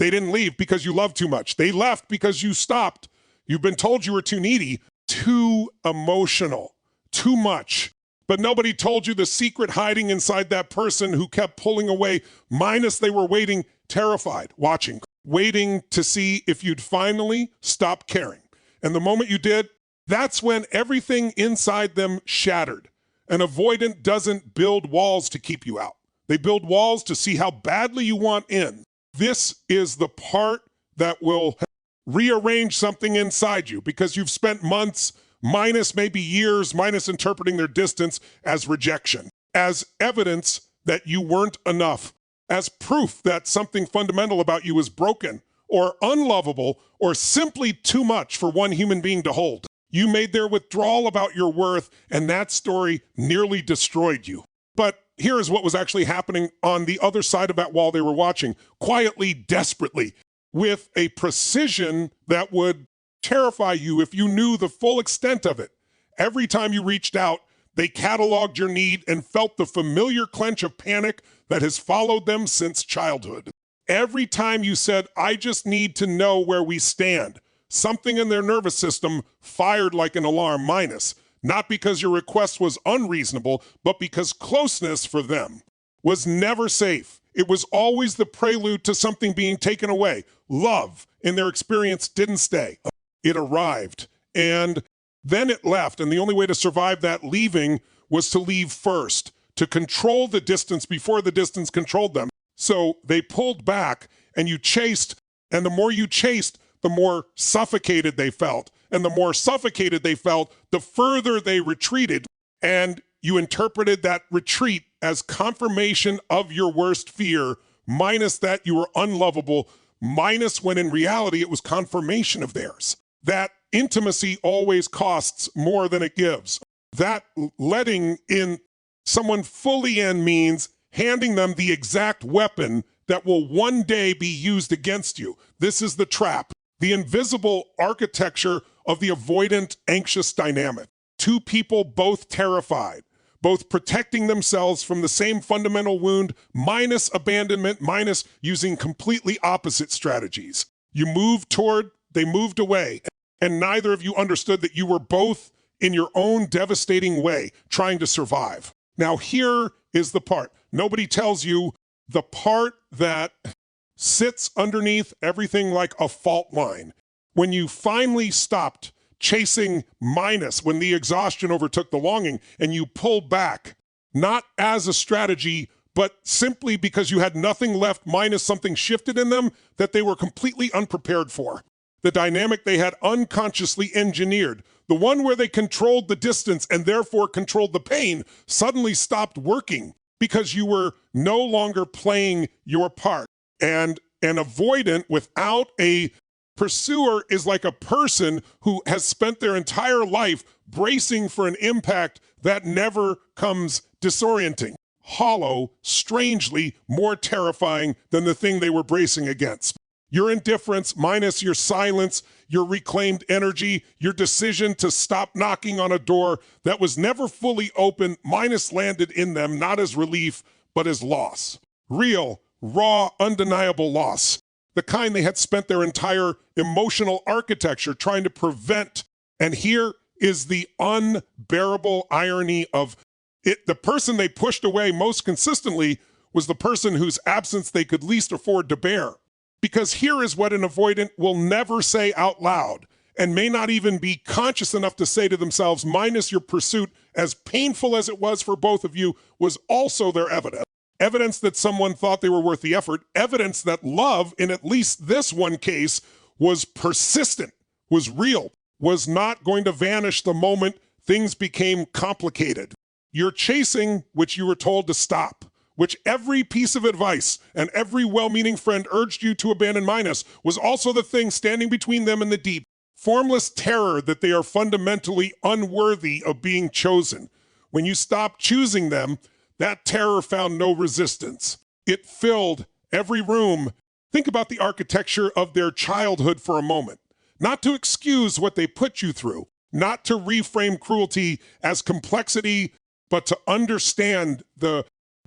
They didn't leave because you loved too much. They left because you stopped. You've been told you were too needy, too emotional, too much. But nobody told you the secret hiding inside that person who kept pulling away, minus they were waiting, terrified, watching, waiting to see if you'd finally stop caring. And the moment you did, that's when everything inside them shattered. An avoidant doesn't build walls to keep you out. They build walls to see how badly you want in. This is the part that will rearrange something inside you because you've spent months, minus maybe years, minus interpreting their distance as rejection, as evidence that you weren't enough, as proof that something fundamental about you is broken or unlovable or simply too much for one human being to hold. You made their withdrawal about your worth, and that story nearly destroyed you. But here is what was actually happening on the other side of that wall they were watching, quietly, desperately, with a precision that would terrify you if you knew the full extent of it. Every time you reached out, they cataloged your need and felt the familiar clench of panic that has followed them since childhood. Every time you said, I just need to know where we stand, something in their nervous system fired like an alarm, minus, not because your request was unreasonable, but because closeness for them was never safe. It was always the prelude to something being taken away. Love, in their experience, didn't stay. It arrived, and then it left, and the only way to survive that leaving was to leave first, to control the distance before the distance controlled them. So they pulled back, and you chased, and the more you chased, the more suffocated they felt. And the more suffocated they felt, the further they retreated. And you interpreted that retreat as confirmation of your worst fear, minus that you were unlovable, minus when in reality it was confirmation of theirs. That intimacy always costs more than it gives. That letting in someone fully in means handing them the exact weapon that will one day be used against you. This is the trap. The invisible architecture of the avoidant anxious dynamic. Two people both terrified, both protecting themselves from the same fundamental wound, minus abandonment, minus using completely opposite strategies. You moved toward, they moved away, and neither of you understood that you were both in your own devastating way trying to survive. Now here is the part. Nobody tells you the part that sits underneath everything like a fault line. When you finally stopped chasing minus, when the exhaustion overtook the longing, and you pulled back, not as a strategy, but simply because you had nothing left minus something shifted in them that they were completely unprepared for. The dynamic they had unconsciously engineered, the one where they controlled the distance and therefore controlled the pain, suddenly stopped working because you were no longer playing your part. And an avoidant without a pursuer is like a person who has spent their entire life bracing for an impact that never comes, disorienting, hollow, strangely more terrifying than the thing they were bracing against. Your indifference minus your silence, your reclaimed energy, your decision to stop knocking on a door that was never fully open, minus landed in them, not as relief, but as loss. Real, raw, undeniable loss. The kind they had spent their entire emotional architecture trying to prevent. And here is the unbearable irony of it. The person they pushed away most consistently was the person whose absence they could least afford to bear. Because here is what an avoidant will never say out loud, and may not even be conscious enough to say to themselves, minus your pursuit, as painful as it was for both of you, was also their evidence. Evidence that someone thought they were worth the effort. Evidence that love, in at least this one case, was persistent, was real, was not going to vanish the moment things became complicated. You're chasing, which you were told to stop, which every piece of advice and every well-meaning friend urged you to abandon minus, was also the thing standing between them and the deep. Formless terror that they are fundamentally unworthy of being chosen. When you stop choosing them, that terror found no resistance. It filled every room. Think about the architecture of their childhood for a moment. Not to excuse what they put you through, not to reframe cruelty as complexity, but to understand the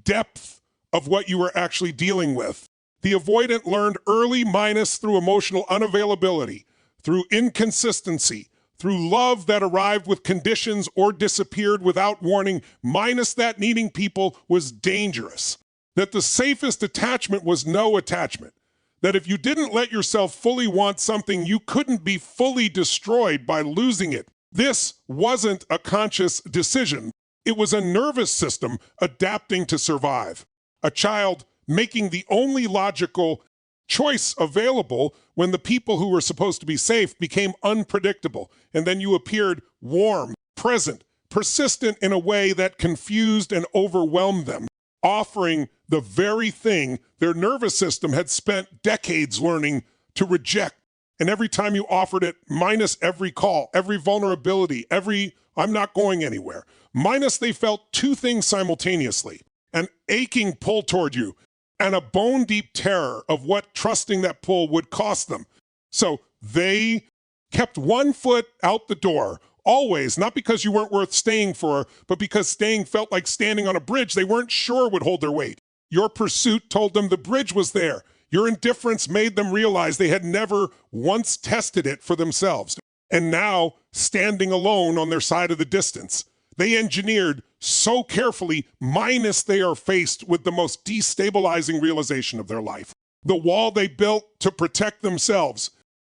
depth of what you were actually dealing with. The avoidant learned early minus through emotional unavailability, through inconsistency, through love that arrived with conditions or disappeared without warning, minus that needing people was dangerous. That the safest attachment was no attachment. That if you didn't let yourself fully want something, you couldn't be fully destroyed by losing it. This wasn't a conscious decision. It was a nervous system adapting to survive. A child making the only logical choice available when the people who were supposed to be safe became unpredictable, and then you appeared warm, present, persistent in a way that confused and overwhelmed them, offering the very thing their nervous system had spent decades learning to reject. And every time you offered it, minus every call, every vulnerability, every "I'm not going anywhere," minus they felt two things simultaneously: an aching pull toward you and a bone-deep terror of what trusting that pull would cost them. So they kept one foot out the door, always, not because you weren't worth staying for, but because staying felt like standing on a bridge they weren't sure would hold their weight. Your pursuit told them the bridge was there. Your indifference made them realize they had never once tested it for themselves. And now, standing alone on their side of the distance, they engineered so carefully, minus they are faced with the most destabilizing realization of their life. The wall they built to protect themselves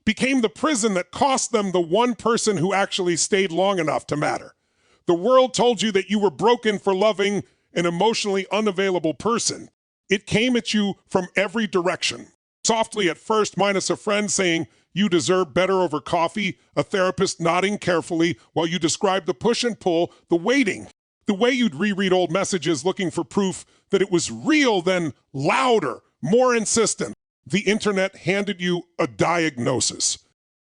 became the prison that cost them the one person who actually stayed long enough to matter. The world told you that you were broken for loving an emotionally unavailable person. It came at you from every direction. Softly at first, minus a friend saying, "You deserve better" over coffee, a therapist nodding carefully while you described the push and pull, the waiting, the way you'd reread old messages looking for proof that it was real, then louder, more insistent. The internet handed you a diagnosis.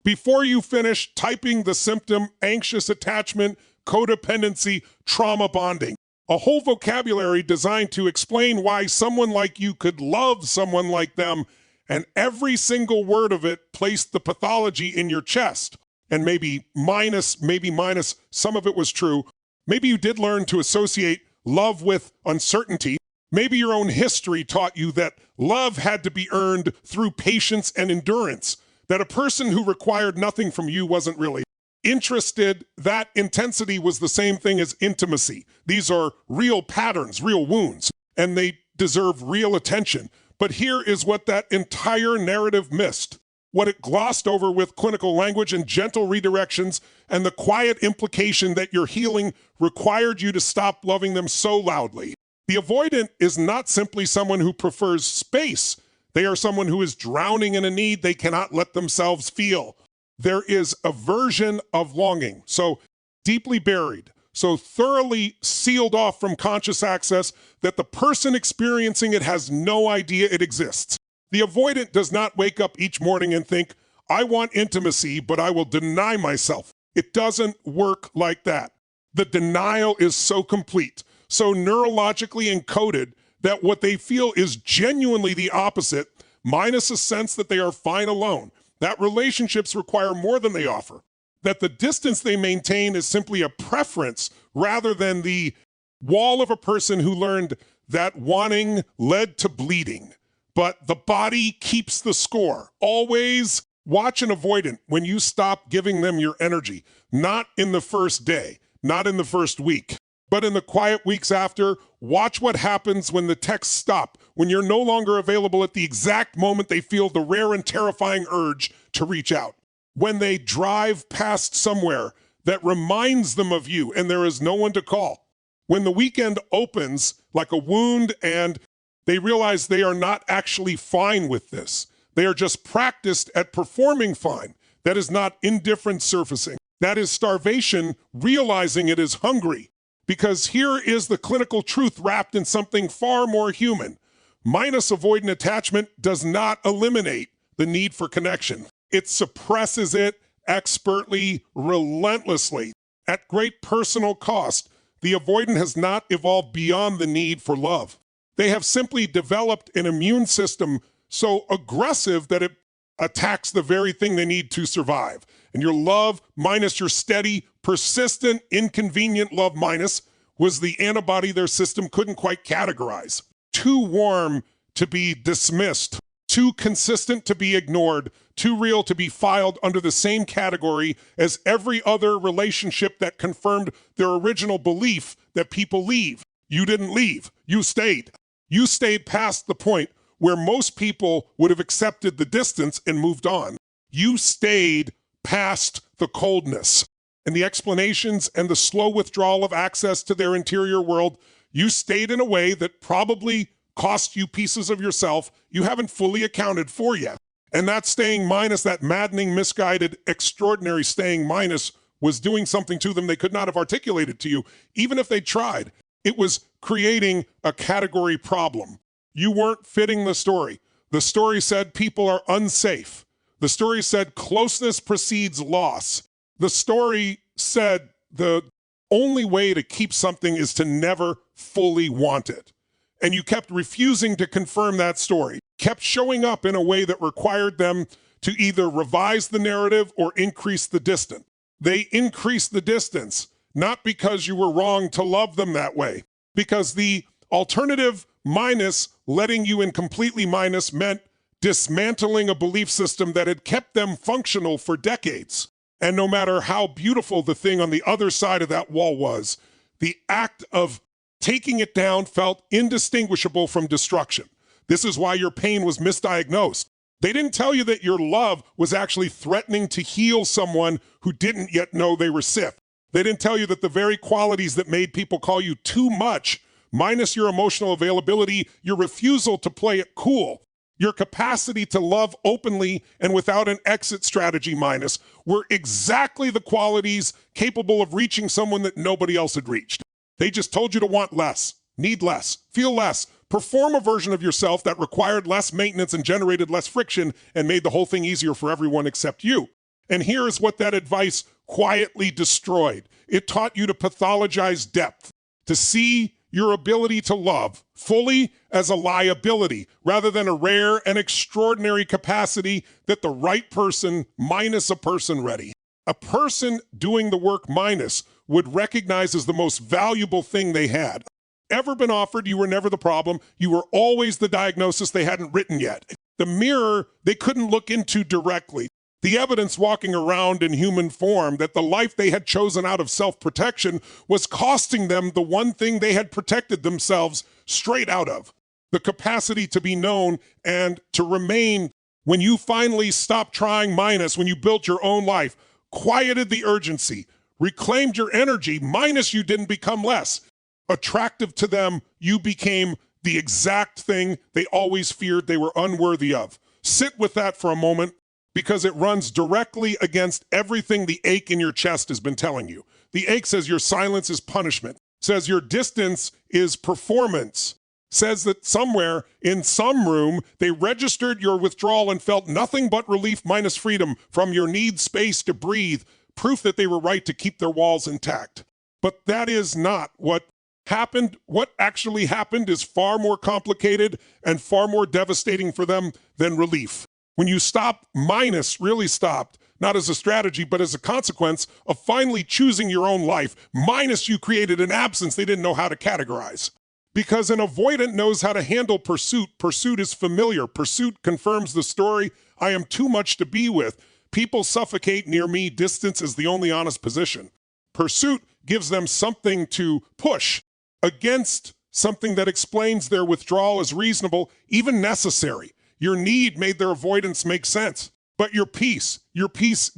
Before you finished typing the symptom, anxious attachment, codependency, trauma bonding. A whole vocabulary designed to explain why someone like you could love someone like them, and every single word of it placed the pathology in your chest. And maybe minus, some of it was true. Maybe you did learn to associate love with uncertainty. Maybe your own history taught you that love had to be earned through patience and endurance, that a person who required nothing from you wasn't really interested. That intensity was the same thing as intimacy. These are real patterns, real wounds, and they deserve real attention. But here is what that entire narrative missed, what it glossed over with clinical language and gentle redirections, and the quiet implication that your healing required you to stop loving them so loudly. The avoidant is not simply someone who prefers space. They are someone who is drowning in a need they cannot let themselves feel. There is a version of longing, so deeply buried, so thoroughly sealed off from conscious access that the person experiencing it has no idea it exists. The avoidant does not wake up each morning and think, "I want intimacy, but I will deny myself." It doesn't work like that. The denial is so complete, so neurologically encoded, that what they feel is genuinely the opposite, minus a sense that they are fine alone, that relationships require more than they offer, that the distance they maintain is simply a preference rather than the wall of a person who learned that wanting led to bleeding. But the body keeps the score. Always watch an avoidant when you stop giving them your energy, not in the first day, not in the first week, but in the quiet weeks after. Watch what happens when the texts stop, when you're no longer available at the exact moment they feel the rare and terrifying urge to reach out. When they drive past somewhere that reminds them of you and there is no one to call. When the weekend opens like a wound and they realize they are not actually fine with this. They are just practiced at performing fine. That is not indifference surfacing. That is starvation realizing it is hungry. Because here is the clinical truth wrapped in something far more human. Minus avoidant attachment does not eliminate the need for connection. It suppresses it expertly, relentlessly, at great personal cost. The avoidant has not evolved beyond the need for love. They have simply developed an immune system so aggressive that it attacks the very thing they need to survive. And your love minus your steady, persistent, inconvenient love minus was the antibody their system couldn't quite categorize. Too warm to be dismissed, too consistent to be ignored, too real to be filed under the same category as every other relationship that confirmed their original belief that people leave. You didn't leave. You stayed. You stayed past the point where most people would have accepted the distance and moved on. You stayed past the coldness and the explanations and the slow withdrawal of access to their interior world. You stayed in a way that probably cost you pieces of yourself you haven't fully accounted for yet. And that staying minus, that maddening, misguided, extraordinary staying minus, was doing something to them they could not have articulated to you, even if they tried. It was creating a category problem. You weren't fitting the story. The story said people are unsafe. The story said closeness precedes loss. The story said the only way to keep something is to never fully want it. And you kept refusing to confirm that story, kept showing up in a way that required them to either revise the narrative or increase the distance. They increased the distance, not because you were wrong to love them that way, because the alternative minus, letting you in completely minus, meant dismantling a belief system that had kept them functional for decades. And no matter how beautiful the thing on the other side of that wall was, the act of taking it down felt indistinguishable from destruction. This is why your pain was misdiagnosed. They didn't tell you that your love was actually threatening to heal someone who didn't yet know they were sick. They didn't tell you that the very qualities that made people call you too much, minus your emotional availability, your refusal to play it cool, your capacity to love openly and without an exit strategy minus, were exactly the qualities capable of reaching someone that nobody else had reached. They just told you to want less, need less, feel less, perform a version of yourself that required less maintenance and generated less friction and made the whole thing easier for everyone except you. And here is what that advice quietly destroyed. It taught you to pathologize depth, to see your ability to love fully as a liability rather than a rare and extraordinary capacity that the right person minus a person ready. A person doing the work minus would recognize as the most valuable thing they had. Ever been offered, you were never the problem. You were always the diagnosis they hadn't written yet. The mirror they couldn't look into directly. The evidence walking around in human form that the life they had chosen out of self-protection was costing them the one thing they had protected themselves straight out of. The capacity to be known and to remain. When you finally stopped trying minus, when you built your own life, quieted the urgency, reclaimed your energy, minus you didn't become less. Attractive to them, you became the exact thing they always feared they were unworthy of. Sit with that for a moment, because it runs directly against everything the ache in your chest has been telling you. The ache says your silence is punishment, says your distance is performance, says that somewhere in some room they registered your withdrawal and felt nothing but relief minus freedom from your need space to breathe, proof that they were right to keep their walls intact. But that is not what happened. What actually happened is far more complicated and far more devastating for them than relief. When you stopped, minus really stopped, not as a strategy, but as a consequence of finally choosing your own life, minus you created an absence they didn't know how to categorize. Because an avoidant knows how to handle pursuit. Pursuit is familiar. Pursuit confirms the story, I am too much to be with. People suffocate near me. Distance is the only honest position. Pursuit gives them something to push against, something that explains their withdrawal as reasonable, even necessary. Your need made their avoidance make sense, but your peace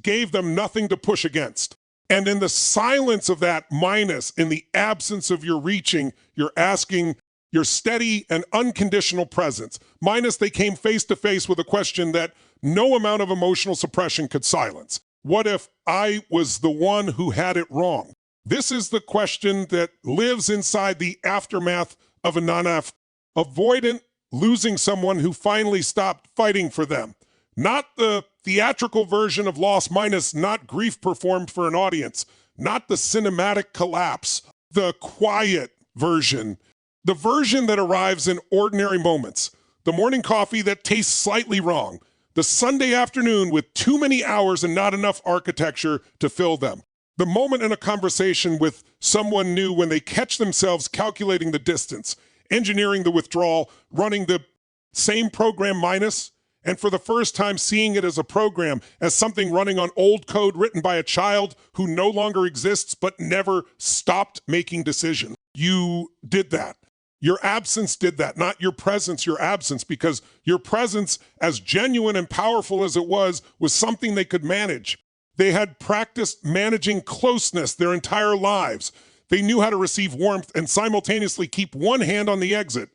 gave them nothing to push against. And in the silence of that minus, in the absence of your reaching, you're asking your steady and unconditional presence. Minus, they came face to face with a question that no amount of emotional suppression could silence. What if I was the one who had it wrong? This is the question that lives inside the aftermath of a avoidant losing someone who finally stopped fighting for them. Not the theatrical version of loss minus, not grief performed for an audience, not the cinematic collapse, the quiet version, the version that arrives in ordinary moments, the morning coffee that tastes slightly wrong, the Sunday afternoon with too many hours and not enough architecture to fill them, the moment in a conversation with someone new when they catch themselves calculating the distance, engineering the withdrawal, running the same program minus, And for the first time, seeing it as a program, as something running on old code written by a child who no longer exists but never stopped making decisions. You did that. Your absence did that, not your presence, your absence, because your presence, as genuine and powerful as it was something they could manage. They had practiced managing closeness their entire lives. They knew how to receive warmth and simultaneously keep one hand on the exit.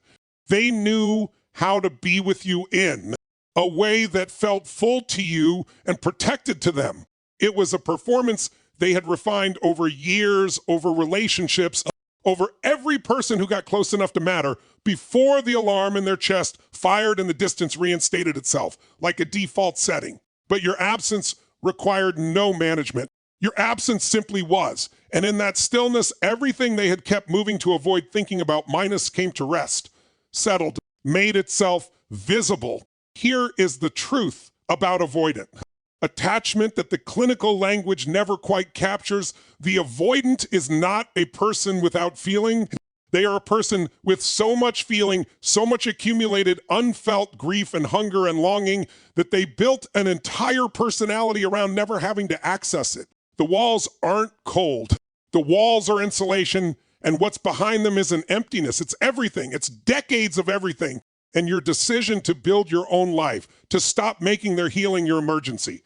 They knew how to be with you in a way that felt full to you and protected to them. It was a performance they had refined over years, over relationships, over every person who got close enough to matter before the alarm in their chest fired and the distance reinstated itself, like a default setting. But your absence required no management. Your absence simply was. And in that stillness, everything they had kept moving to avoid thinking about minus came to rest, settled, made itself visible. Here is the truth about avoidant. Attachment that the clinical language never quite captures. The avoidant is not a person without feeling. They are a person with so much feeling, so much accumulated unfelt grief and hunger and longing that they built an entire personality around never having to access it. The walls aren't cold. The walls are insulation, and what's behind them is an emptiness. It's everything. It's decades of everything. And your decision to build your own life, to stop making their healing your emergency.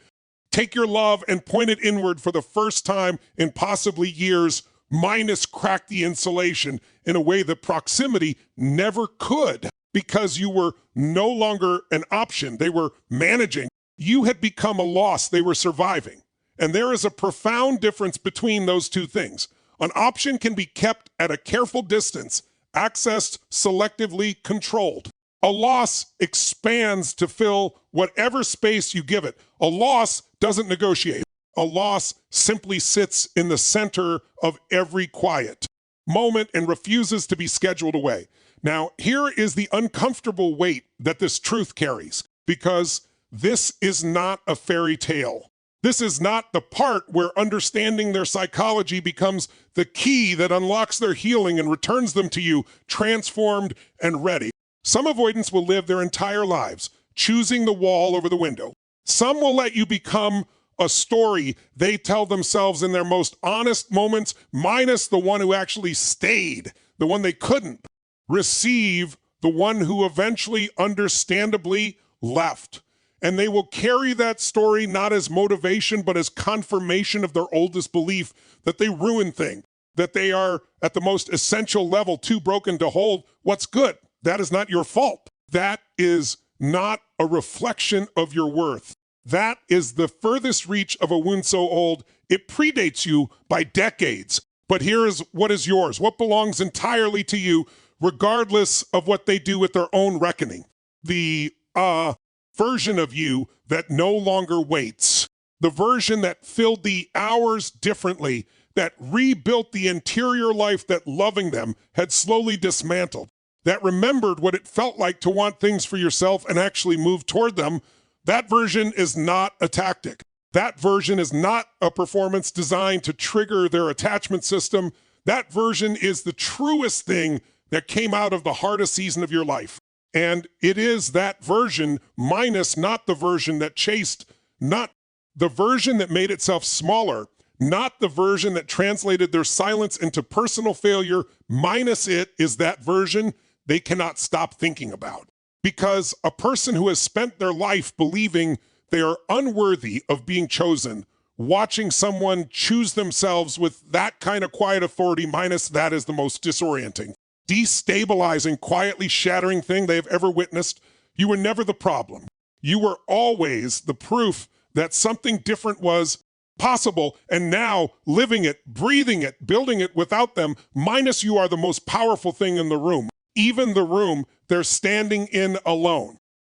Take your love and point it inward for the first time in possibly years, minus crack the insulation in a way that proximity never could, because you were no longer an option. They were managing. You had become a loss. They were surviving. And there is a profound difference between those two things. An option can be kept at a careful distance, accessed, selectively controlled. A loss expands to fill whatever space you give it. A loss doesn't negotiate. A loss simply sits in the center of every quiet moment and refuses to be scheduled away. Now, here is the uncomfortable weight that this truth carries, because this is not a fairy tale. This is not the part where understanding their psychology becomes the key that unlocks their healing and returns them to you transformed and ready. Some avoidants will live their entire lives choosing the wall over the window. Some will let you become a story they tell themselves in their most honest moments, minus the one who actually stayed, the one they couldn't receive, the one who eventually, understandably, left. And they will carry that story not as motivation, but as confirmation of their oldest belief that they ruin things, that they are, at the most essential level, too broken to hold what's good. That is not your fault. That is not a reflection of your worth. That is the furthest reach of a wound so old, it predates you by decades. But here is what is yours, what belongs entirely to you, regardless of what they do with their own reckoning. The version of you that no longer waits. The version that filled the hours differently, that rebuilt the interior life that loving them had slowly dismantled. That remembered what it felt like to want things for yourself and actually move toward them. That version is not a tactic. That version is not a performance designed to trigger their attachment system. That version is the truest thing that came out of the hardest season of your life. And it is that version minus not the version that chased, not the version that made itself smaller, not the version that translated their silence into personal failure, minus it is that version they cannot stop thinking about. Because a person who has spent their life believing they are unworthy of being chosen, watching someone choose themselves with that kind of quiet authority, minus that is the most disorienting, destabilizing, quietly shattering thing they have ever witnessed. You were never the problem. You were always the proof that something different was possible, and now living it, breathing it, building it without them, minus you are the most powerful thing in the room. Even the room they're standing in alone.